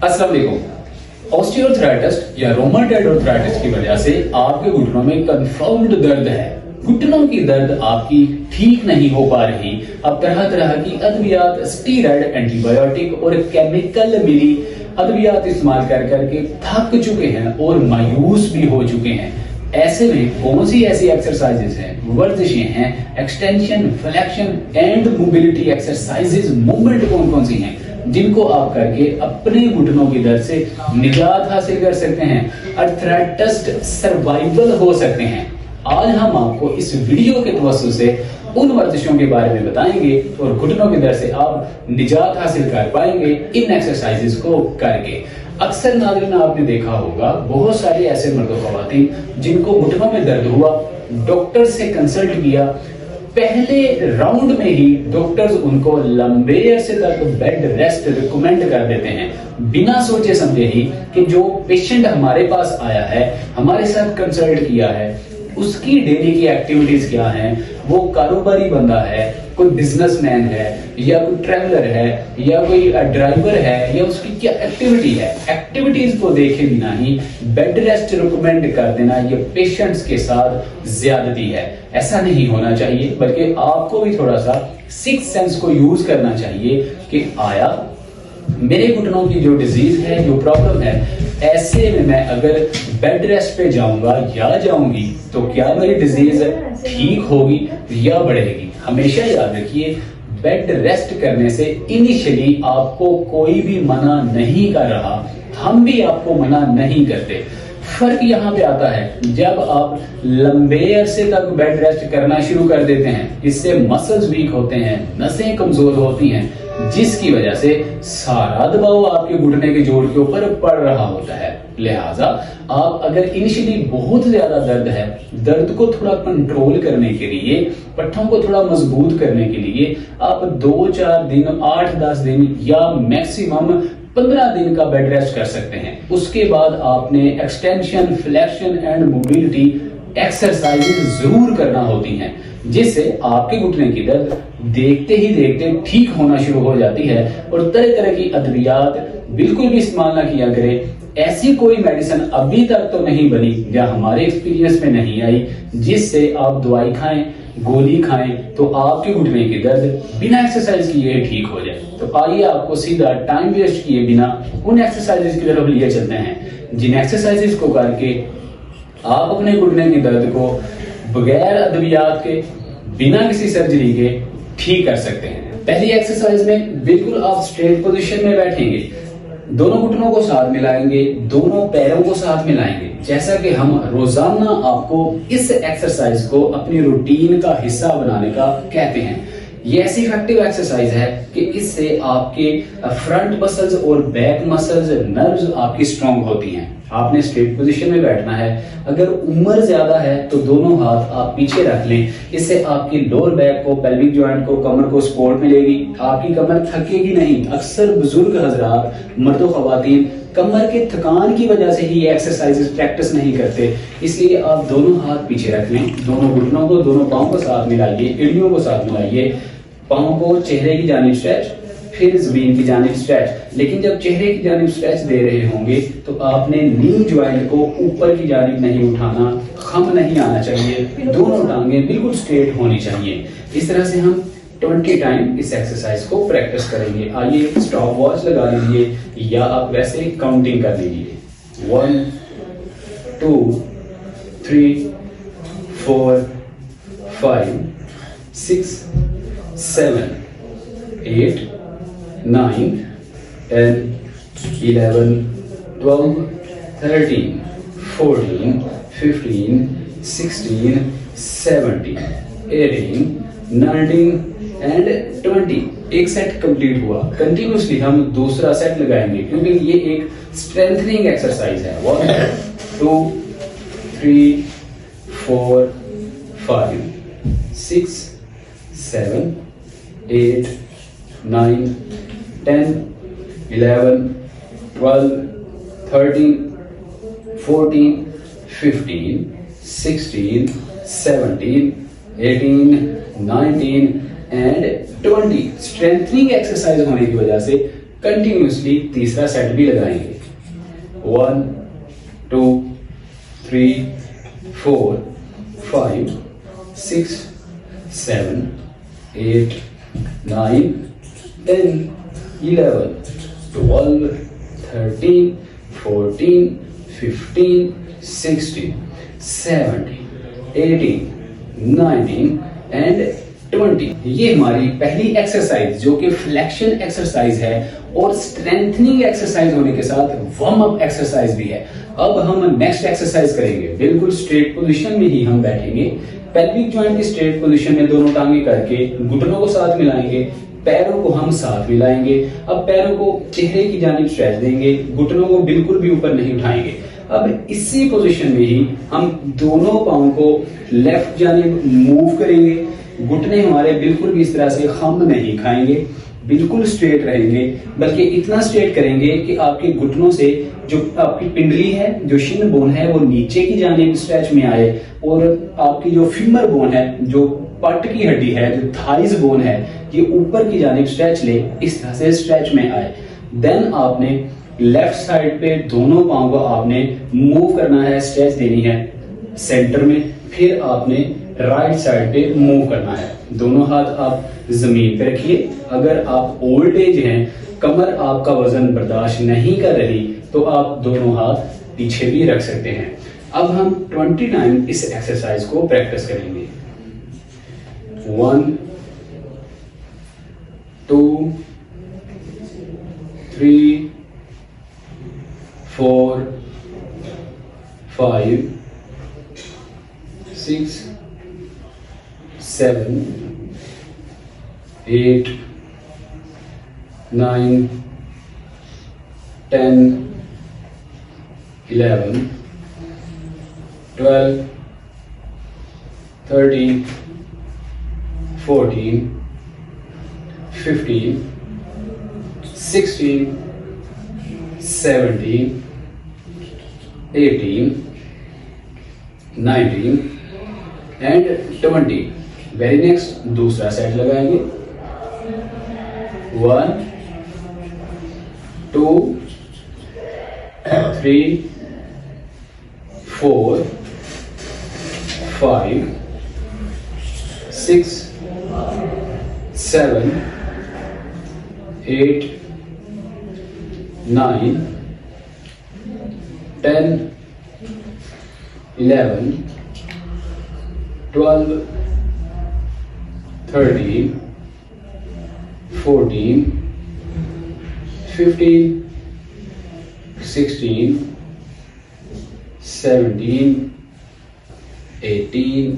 अस्सलाम वालेकुम। ऑस्टियोआर्थराइटिस या रोमेटॉइड आर्थराइटिस की वजह से आपके घुटनों में कंफर्म्ड दर्द है, घुटनों की दर्द आपकी ठीक नहीं हो पा रही। अब तरह तरह की अद्वियात, स्टीरॉयड, एंटीबायोटिक और केमिकल मिली अद्वियात इस्तेमाल कर करके थक चुके हैं और मायूस भी हो चुके हैं। ऐसे में कौन सी ऐसी एक्सरसाइजेस हैं, वर्जिशें हैं, extension, flexion and mobility exercises, movement कौन कौन सी हैं जिनको आप करके अपने घुटनों की दर्द से निजात हासिल कर सकते हैं, अर्थराइटिस सर्वाइवल हो सकते हैं। आज हम आपको इस वीडियो के तवज्जुह से उन वर्जिशों के बारे में बताएंगे और घुटनों की दर्द से आप निजात हासिल कर पाएंगे इन एक्सरसाइजेस को करके। अक्सर नाज़रीन आपने देखा होगा बहुत सारे ऐसे मर्द और ख़वातीन जिनको घुटनों में दर्द हुआ, डॉक्टर से कंसल्ट किया, पहले राउंड में ही डॉक्टर्स उनको लंबे अरसे तक बेड रेस्ट रिकमेंड कर देते हैं, बिना सोचे समझे ही कि जो पेशेंट हमारे पास आया है, हमारे साथ कंसल्ट किया है, उसकी डेली की एक्टिविटीज क्या हैं, वो कारोबारी बंदा है, कोई बिजनेसमैन है या कोई ट्रैवलर है या कोई ड्राइवर है या उसकी क्या एक्टिविटी है, एक्टिविटीज को देखे बिना ही बेड रेस्ट रिकमेंड कर देना ये पेशेंट्स के साथ ज्यादती है। ऐसा नहीं होना चाहिए, बल्कि आपको भी थोड़ा सा सिक्स सेंस को यूज करना चाहिए कि आया मेरे घुटनों की जो डिजीज है, जो प्रॉब्लम है, ऐसे में मैं अगर बेड रेस्ट पे जाऊंगा या जाऊंगी तो क्या मेरी डिजीज ठीक होगी या बढ़ेगी। हमेशा याद रखिए, बेड रेस्ट करने से इनिशियली आपको कोई भी मना नहीं कर रहा, हम भी आपको मना नहीं करते। फर्क यहाँ पे आता है जब आप लंबे अरसे तक बेड रेस्ट करना शुरू कर देते हैं, इससे मसल्स वीक होते हैं, नसें कमजोर होती हैं, जिसकी वजह से सारा दबाव आपके घुटने के जोड़ के ऊपर पड़ रहा होता है। लिहाजा आप अगर इनिशियली बहुत ज्यादा दर्द है, दर्द को थोड़ा कंट्रोल करने के लिए, पट्टों को थोड़ा मजबूत करने के लिए आप 2-4 दिन, 8-10 दिन या मैक्सिमम 15 दिन का बेड रेस्ट कर सकते हैं। उसके बाद आपने extension, flexion and mobility exercises जरूर करना होती हैं, जिससे आपके घुटने की दर्द देखते ही देखते ठीक होना शुरू हो जाती है। और तरह तरह की अद्वियात बिल्कुल भी इस्तेमाल ना किया करें। ऐसी कोई मेडिसिन अभी तक तो नहीं बनी या हमारे एक्सपीरियंस में नहीं आई जिससे आप दवाई खाएं, गोली खाएं तो आपके घुटने की दर्द बिना एक्सरसाइज किए ठीक हो जाए। तो आइए आपको सीधा टाइम वेस्ट किए बिना उन एक्सरसाइजेस की तरफ लिए चलते हैं जिन एक्सरसाइजेस को करके आप अपने घुटने की दर्द को बगैर अद्वियात के, बिना किसी सर्जरी के ठीक कर सकते हैं। पहली एक्सरसाइज में बिल्कुल आप स्ट्रेट पोजीशन में बैठेंगे, दोनों घुटनों को साथ मिलाएंगे, दोनों पैरों को साथ मिलाएंगे। जैसा कि हम रोजाना आपको इस एक्सरसाइज को अपनी रूटीन का हिस्सा बनाने का कहते हैं। ये ऐसी इफेक्टिव एक्सरसाइज है कि इससे आपके फ्रंट मसल्स और बैक मसल्स, नर्व्स आपकी स्ट्रांग होती हैं। आपने स्ट्रेट पोजीशन में बैठना है। अगर उम्र ज्यादा है तो दोनों हाथ आप पीछे रख लें, इससे आपकी लोअर बैक को, पेल्विक जॉइंट को, कमर को सपोर्ट मिलेगी, आपकी कमर थकेगी नहीं। अक्सर बुजुर्ग हजरात, मर्दो खवातीन कमर के थकान की वजह से ही एक्सरसाइजेस प्रैक्टिस नहीं करते, इसलिए आप दोनों हाथ पीछे रख लें, दोनों घुटनों को, दोनों पाँव को साथ मिलाइए, एड़ियों को साथ मिलाइए, पाँव को चेहरे की जानिब स्ट्रेच, फिर जमीन की जानिब स्ट्रेच। लेकिन जब चेहरे की जानिब स्ट्रेच दे रहे होंगे तो आपने नी ज्वाइंट को ऊपर की जानिब नहीं उठाना, खम नहीं आना चाहिए, दोनों टांगे बिल्कुल स्ट्रेट होनी चाहिए। इस तरह से हम 20 टाइम इस एक्सरसाइज को प्रैक्टिस करेंगे। आइए स्टॉप वॉच लगा लीजिए या आप वैसे काउंटिंग कर लीजिए। 1 2 3 4 5 6 7 8 9 10 11 12 13 14 15 16 17 18 19 एंड 20। एक सेट कंप्लीट हुआ। कंटिन्यूसली हम दूसरा सेट लगाएंगे क्योंकि ये एक स्ट्रेंथनिंग एक्सरसाइज है। 1 2 3 4 5 6 7 8 9 10 11 12 13 14 15 16 17 18 19 एंड 20। स्ट्रेंथनिंग एक्सरसाइज होने की वजह से कंटिन्यूसली तीसरा सेट भी लगाएंगे। 1 2 3 4 5 6 7 8 9 10 11 12 13 14 15 16 17 18 19 एंड 20। ये हमारी पहली एक्सरसाइज जो कि फ्लेक्शन एक्सरसाइज है और स्ट्रेंथनिंग एक्सरसाइज होने के साथ वार्म अप एक्सरसाइज भी है। अब हम नेक्स्ट एक्सरसाइज करेंगे। बिल्कुल स्ट्रेट पोजीशन में ही हम बैठेंगे। पेल्विक जॉइंट की स्ट्रेट पोजीशन में दोनों टांगे करके घुटनों को साथ मिलाएंगे, पैरों को हम साथ मिलाएंगे। अब पैरों को चेहरे की जानिब स्ट्रेच देंगे, घुटनों को बिल्कुल भी ऊपर नहीं उठाएंगे। अब इसी पोजीशन में ही हम दोनों पाँव को लेफ्ट जानिब मूव करेंगे। घुटने हमारे बिल्कुल भी इस तरह से खम नहीं खाएंगे, बिल्कुल स्ट्रेट रहेंगे, बल्कि इतना स्ट्रेट करेंगे कि आपके घुटनों से जो आपकी पिंडली है, जो शिन बोन है, वो नीचे की जानिब स्ट्रेच में आए और आपकी जो फीमर बोन है, जो पट की हड्डी है, जो थाइज बोन है, ये ऊपर की जानिब स्ट्रेच ले, इस तरह से स्ट्रेच में आए। देन आपने लेफ्ट साइड पे दोनों पाँव को आपने मूव करना है, स्ट्रेच देनी है सेंटर में। फिर आपने राइट साइड पे मूव करना है। दोनों हाथ आप जमीन पे रखिए। अगर आप ओल्ड एज हैं, कमर आपका वजन बर्दाश्त नहीं कर रही, तो आप दोनों हाथ पीछे भी रख सकते हैं। अब हम 20 टाइम इस एक्सरसाइज को प्रैक्टिस करेंगे। 1 2 3 4 5 6 7 8 9 10 11 12 13 14 15 16 17 18 19 एंड 20। वेरी नेक्स्ट दूसरा सेट लगाएंगे। 1 2 3 4 5 6 7 8 9 10 11 12 13 14 15 16 17 18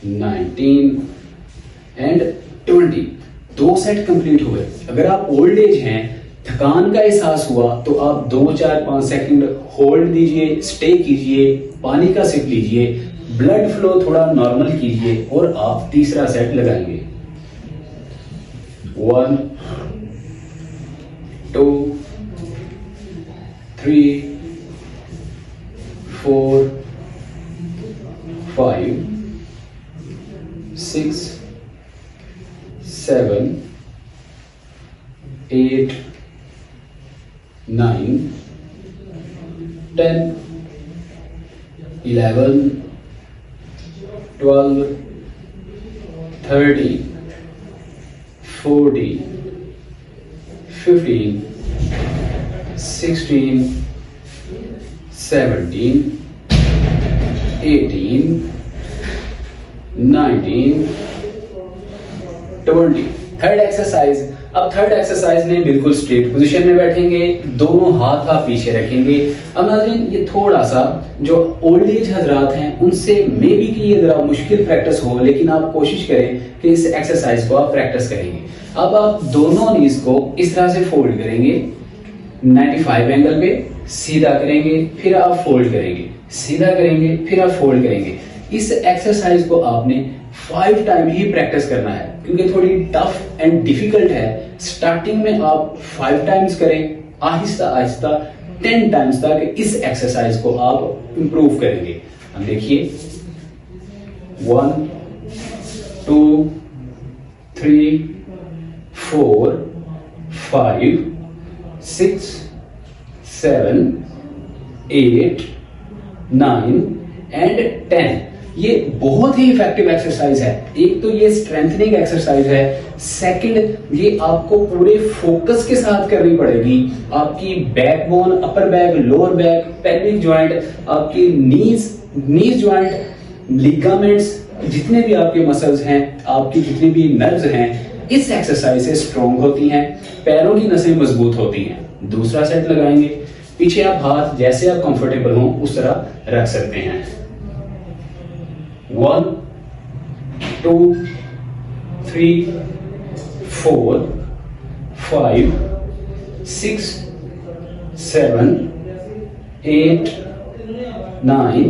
19 एंड 20। 2 सेट कंप्लीट हुए। अगर आप ओल्ड एज हैं, थकान का एहसास हुआ, तो आप 2 4 5 सेकंड होल्ड दीजिए, स्टे कीजिए, पानी का सिप लीजिए, ब्लड फ्लो थोड़ा नॉर्मल कीजिए और आप तीसरा सेट लगाएंगे। 1 2 3 4 5 6 7 8 9 10 11 12 13 14 15 16 17 18 19 20। Third exercise. अब थर्ड एक्सरसाइज में बिल्कुल स्ट्रेट पोजीशन में बैठेंगे, दोनों हाथ आप पीछे रखेंगे। अब नाज़रीन, ये थोड़ा सा जो ओल्ड एज हजरात हैं उनसे मे बी कि ये जरा मुश्किल प्रैक्टिस हो, लेकिन आप कोशिश करें कि इस एक्सरसाइज को आप प्रैक्टिस करेंगे। अब आप दोनों नीज को इस तरह से फोल्ड करेंगे, 95 एंगल पे सीधा करेंगे, फिर आप फोल्ड करेंगे, सीधा करेंगे, फिर आप फोल्ड करेंगे। इस एक्सरसाइज को आपने 5 टाइम ही प्रैक्टिस करना है, क्योंकि थोड़ी टफ एंड डिफिकल्ट है। स्टार्टिंग में आप 5 टाइम्स करें, आहिस्ता आहिस्ता 10 टाइम्स तक इस एक्सरसाइज को आप इंप्रूव करेंगे। हम देखिए 1 2 3 4 5 6 7 8 9 एंड 10। ये बहुत ही इफेक्टिव एक्सरसाइज है। एक तो ये स्ट्रेंथनिंग एक्सरसाइज है, सेकंड ये आपको पूरे फोकस के साथ करनी पड़ेगी। आपकी backbone, upper back, lower back, pelvic joint, आपकी नीज जॉइंट, लिगामेंट्स, जितने भी आपके मसल्स हैं, आपकी जितनी भी नर्व्स हैं, इस एक्सरसाइज से स्ट्रॉन्ग होती हैं, पैरों की नसें मजबूत होती हैं। दूसरा सेट लगाएंगे। पीछे आप हाथ जैसे आप कंफर्टेबल हो उस तरह रख सकते हैं। 1 2 3 4 5 6 7 8 9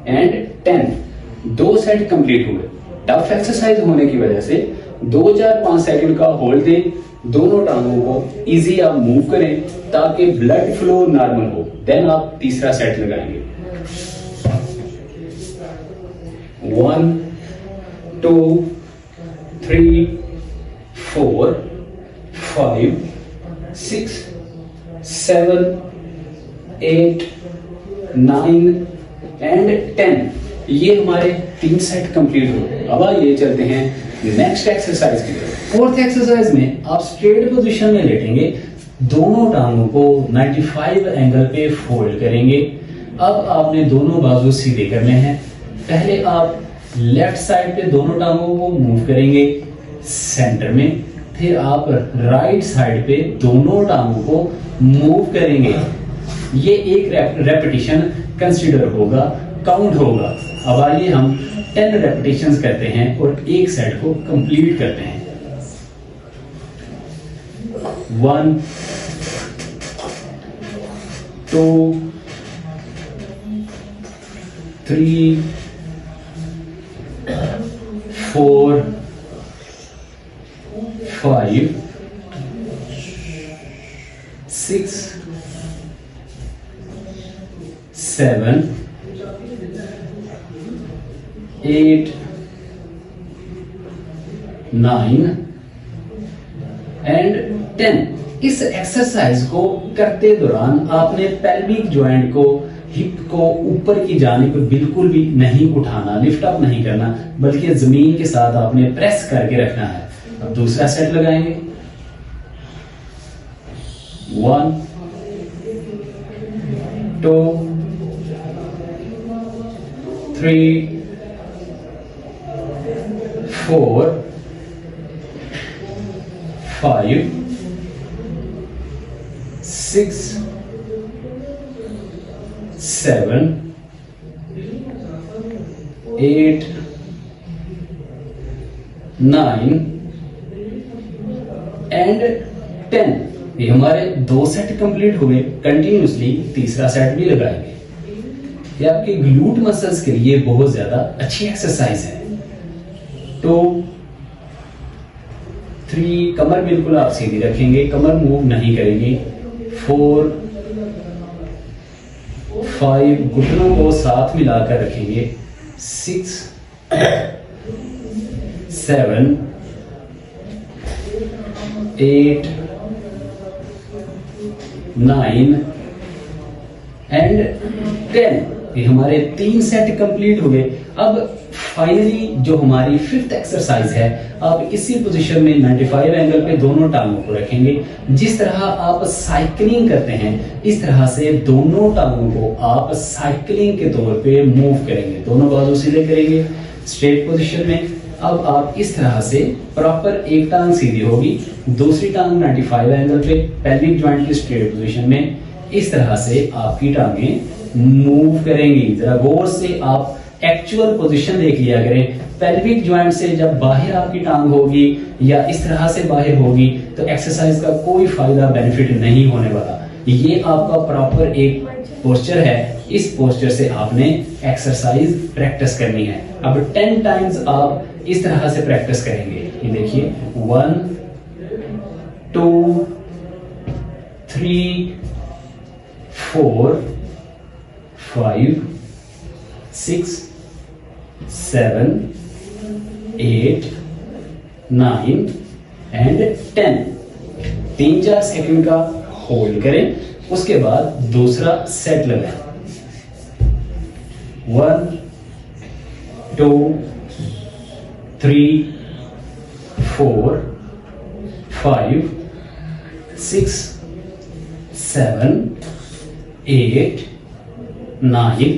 एंड 10। 2 सेट कंप्लीट हुए। टफ एक्सरसाइज होने की वजह से 2-4-5 सेकंड का होल्ड दें, दोनों टांगों को इजी आप मूव करें ताकि ब्लड फ्लो नॉर्मल हो। देन आप तीसरा सेट लगाएंगे। 1 2 3 4 5 6 7 8 9 एंड 10। ये हमारे 3 सेट कंप्लीट हुए। अब आइए चलते हैं नेक्स्ट एक्सरसाइज की तरफ। फोर्थ एक्सरसाइज में आप स्ट्रेट पोजीशन में लेटेंगे, दोनों टांगों को 95 एंगल पे फोल्ड करेंगे। अब आपने दोनों बाजू सीधे करने हैं। पहले आप लेफ्ट साइड पे दोनों टांगों को मूव करेंगे सेंटर में, फिर आप राइट साइड पे दोनों टांगों को मूव करेंगे। ये एक रेपिटेशन कंसीडर होगा, काउंट होगा। अब आइए हम 10 रेपिटेशंस करते हैं और एक सेट को कंप्लीट करते हैं। 1 2 3 4 5 6 7 8 9 एंड 10। इस एक्सरसाइज को करते दौरान आपने पेल्विक जॉइंट को, हिप को ऊपर की जानिब बिल्कुल भी नहीं उठाना, लिफ्ट अप नहीं करना, बल्कि जमीन के साथ आपने प्रेस करके रखना है। अब दूसरा सेट लगाएंगे। 1 2 3 4 5 6 7 8 9 एंड 10। ये हमारे 2 सेट कंप्लीट हुए। कंटिन्यूसली तीसरा सेट भी लगाएंगे। ये आपके ग्लूट मसल्स के लिए बहुत ज्यादा अच्छी एक्सरसाइज है। 2 3, कमर बिल्कुल आप सीधी रखेंगे, कमर मूव नहीं करेंगे। 4 5, घुटनों को साथ मिलाकर रखेंगे। 6 7 8 9 एंड 10। ये हमारे 3 सेट कंप्लीट हुए। अब फाइनली जो हमारी 5th एक्सरसाइज है, आप इसी पोजीशन में 95 एंगल पे दोनों टांगों को रखेंगे। जिस तरह आप साइकिलिंग करते हैं, इस तरह से दोनों टांगों को आप साइकिलिंग के तौर पे मूव करेंगे। दोनों बाजू सीधे करेंगे स्ट्रेट पोजीशन में। अब आप इस तरह से प्रॉपर, एक टांग सीधी होगी, दूसरी टांग 95 एंगल पे पेल्विक जॉइंट की स्ट्रेट पोजीशन में। इस तरह से आपकी टांगें मूव करेंगी। जरा गौर से आप एक्चुअल पोजीशन देख लिया करें। पेल्विक जॉइंट से जब बाहर आपकी टांग होगी या इस तरह से बाहर होगी तो एक्सरसाइज का कोई फायदा, बेनिफिट नहीं होने वाला। ये आपका प्रॉपर एक पोस्चर है। इस पोस्चर से आपने एक्सरसाइज प्रैक्टिस करनी है। अब 10 टाइम्स आप इस तरह से प्रैक्टिस करेंगे। ये देखिए 1 2 3 4 5 6 7 8 9 एंड 10। 3-4 सेकंड का होल्ड करें, उसके बाद दूसरा सेट लगाएं। 1 2 3 4 5 6 7 8 9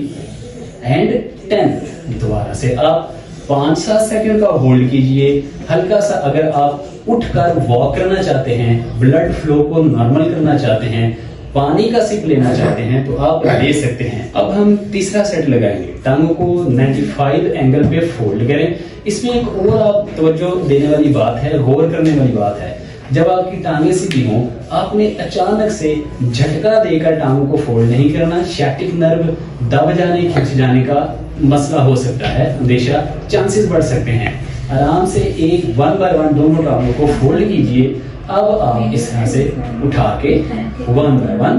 एंड 10। दोबारा से आप 5-7 सेकंड का होल्ड कीजिए। हल्का सा अगर आप उठकर वॉक करना चाहते हैं, ब्लड फ्लो को नॉर्मल करना चाहते हैं, पानी का सिप लेना चाहते हैं तो आप ले सकते हैं। अब हम तीसरा सेट लगाएंगे। टांगों को 95 एंगल पे फोल्ड करें। इसमें एक और आप तवज्जो देने वाली बात है, गौर करने वाली बात है। जब आपकी टांगें सीधी हों, आपने अचानक से झटका देकर टांगों को फोल्ड नहीं करना। सैटिक नर्व दब जाने, खिंच जाने का मसला हो सकता है, अंदेशा, चांसेस बढ़ सकते हैं। आराम से एक 1 बाय 1 दोनों टांगों को फोल्ड कीजिए। अब आप इस तरह से उठा के 1 बाय 1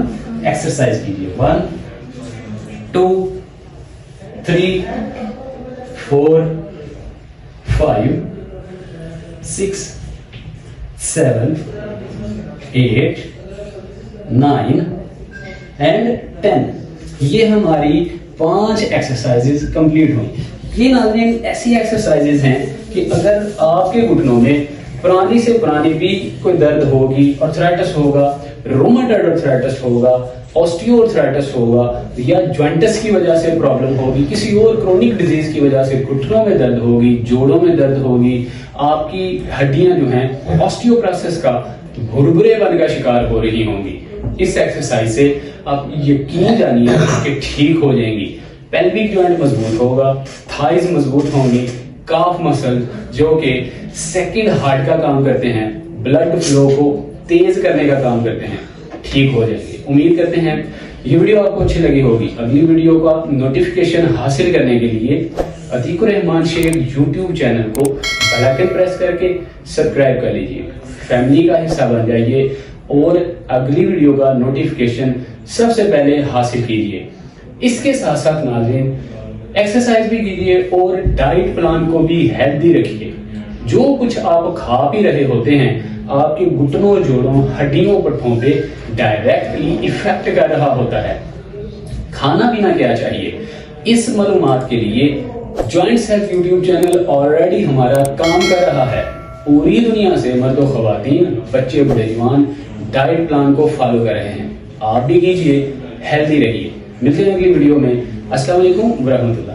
एक्सरसाइज कीजिए। 1 2 3 4 5 6 7 8 9 एंड 10। ये हमारी 5 एक्सरसाइजेज कंप्लीट हुई। ये नाज़रीन ऐसी एक्सरसाइजेज हैं कि अगर आपके घुटनों में पुरानी से पुरानी भी कोई दर्द होगी, आर्थराइटिस होगा, रोमेटॉइड आर्थराइटिस होगा, ऑस्टियोआर्थराइटिस होगा, या जॉइंटिस की वजह से प्रॉब्लम होगी, किसी और क्रोनिक डिजीज की वजह से घुटनों में दर्द होगी, जोड़ों में दर्द होगी, आपकी हड्डियां जो हैं ऑस्टियोप्रोसिस का भुरभुरेपन का शिकार हो रही होंगी, इस एक्सरसाइज से आप यकीन जानिए कि ठीक हो जाएंगी। पेल्विक जॉइंट मजबूत होगा, थाइज मजबूत होंगी, काफ मसल जो कि सेकंड हार्ट का काम करते हैं, ब्लड फ्लो को तेज करने का काम करते हैं, ठीक हो जाएंगे। उम्मीद करते हैं ये वीडियो आपको अच्छी लगी होगी। अगली वीडियो का नोटिफिकेशन हासिल करने के लिए अतीकुर रहमान शेख यूट्यूब चैनल को बेल आइकन प्रेस करके सब्सक्राइब कर लीजिए, फैमिली का हिस्सा बन जाइए और अगली वीडियो का नोटिफिकेशन सबसे पहले हासिल कीजिए। इसके साथ साथ नाज़रीन एक्सरसाइज भी कीजिए और डाइट प्लान को भी हेल्दी रखिए। जो कुछ आप खा पी रहे होते हैं आपके घुटनों, जोड़ों, हड्डियों, पट्टों पे डायरेक्टली इफेक्ट कर रहा होता है। खाना पीना क्या चाहिए, इस मालूमात के लिए joint self YouTube channel already हमारा काम कर रहा है। पूरी दुनिया से मर्द और खवातीन, बच्चे, बड़े, जवान डाइट प्लान को फॉलो कर रहे हैं। आप भी कीजिए, हेल्दी रहिए। मिलते हैं अगली वीडियो में। अस्सलाम वालेकुम व रहमतुल्लाह।